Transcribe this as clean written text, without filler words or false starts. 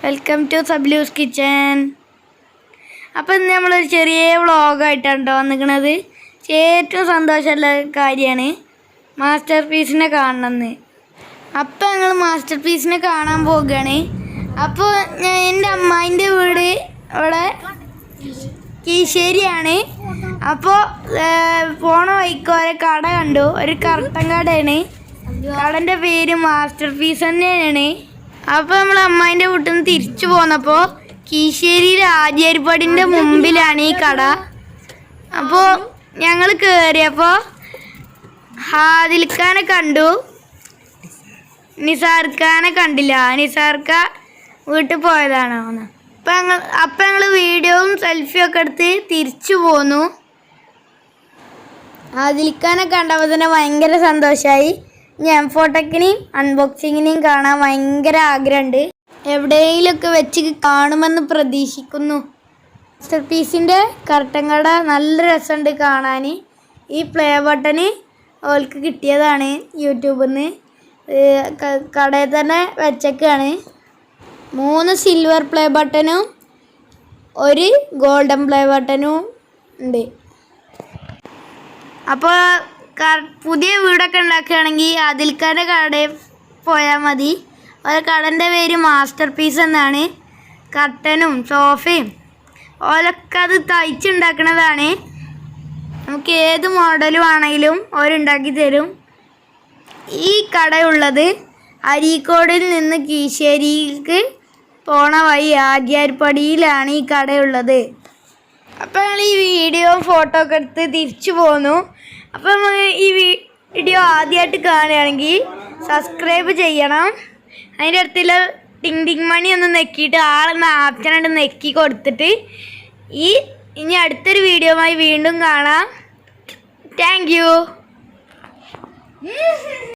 Welcome to സബ്ലൂസ് kitchen. അപ്പം ഇന്ന് നമ്മളൊരു ചെറിയ വ്ളോഗായിട്ടാണ് വന്നിരിക്കുന്നത്. ഏറ്റവും സന്തോഷമുള്ള കാര്യമാണ് മാസ്റ്റർ പീസിനെ കാണണമെന്ന്. അപ്പം ഞങ്ങൾ മാസ്റ്റർ പീസിനെ കാണാൻ പോവുകയാണ്. അപ്പോൾ എൻ്റെ അമ്മായിൻ്റെ വീട് ഇവിടെ കീശ്ശേരിയാണ്. അപ്പോൾ പോണ വഴിക്കോരെ കട കണ്ടു. ഒരു കർട്ടൻ കടയാണ്. കടൻ്റെ പേര് മാസ്റ്റർ പീസ് തന്നെയാണ്. അപ്പോൾ നമ്മൾ അമ്മായിൻ്റെ വീട്ടിൽ നിന്ന് തിരിച്ചു പോന്നപ്പോൾ കീശ്ശേരി രാജേരിപ്പടിൻ്റെ മുമ്പിലാണ് ഈ കട. അപ്പോൾ ഞങ്ങൾ കയറിയപ്പോൾ ഹാദിൽഖാനെ കണ്ടു, നിസാർഖാനെ കണ്ടില്ല. നിസാർഖ വീട്ടിൽ പോയതാണ്. അപ്പം ഞങ്ങൾ വീഡിയോയും സെൽഫിയും ഒക്കെ എടുത്ത് തിരിച്ചു പോന്നു. ഹാദിൽഖാനെ കണ്ടപ്പോൾ തന്നെ ഭയങ്കര സന്തോഷമായി. ഞാൻ ഫോട്ടോക്കിനെയും അൺബോക്സിങ്ങിനെയും കാണാൻ ഭയങ്കര ആഗ്രഹമുണ്ട്. എവിടെയെങ്കിലുമൊക്കെ വെച്ച് കാണുമെന്ന് പ്രതീക്ഷിക്കുന്നു. മാസ്റ്റർ പീസിൻ്റെ കർട്ടൻ കട നല്ല രസമുണ്ട് കാണാൻ. ഈ പ്ലേ ബട്ടന് ഓൾക്ക് കിട്ടിയതാണ് യൂട്യൂബിൽ നിന്ന്. കടയിൽ തന്നെ വെച്ചേക്കാണ്. 3 സിൽവർ പ്ലേ ബട്ടനും 1 ഗോൾഡൻ പ്ലേ ബട്ടനും ഉണ്ട്. അപ്പോൾ പുതിയ വീടൊക്കെ ഉണ്ടാക്കുകയാണെങ്കിൽ ആദിൽഖാൻ്റെ കടയിൽ പോയാൽ മതി. ഓരോ കടൻ്റെ പേര് മാസ്റ്റർ പീസ് എന്നാണ്. കർട്ടനും സോഫയും ഓലൊക്കെ അത് തയ്ച്ചുണ്ടാക്കുന്നതാണ്. നമുക്ക് ഏത് മോഡലും ആണെങ്കിലും ഓരുണ്ടാക്കി തരും. ഈ കടയുള്ളത് അരീക്കോടിൽ നിന്ന് കീശ്ശേരിക്ക് പോണ വഴി ആര്യാർപ്പടിയിലാണ് ഈ കടയുള്ളത്. അപ്പോൾ ഞങ്ങൾ ഈ വീഡിയോ ഫോട്ടോ ഒക്കെ എടുത്ത് തിരിച്ചു പോന്നു. അപ്പോൾ നമ്മൾ ഈ വീഡിയോ ആദ്യമായിട്ട് കാണുകയാണെങ്കിൽ സബ്സ്ക്രൈബ് ചെയ്യണം. അതിൻ്റെ അടുത്തുള്ള ടിങ് ടിങ് മണി ഒന്ന് നെക്കിയിട്ട് ആളെന്ന ആപ്ഷനായിട്ട് നെക്കി കൊടുത്തിട്ട് ഇനി അടുത്തൊരു വീഡിയോയുമായി വീണ്ടും കാണാം. Thank you.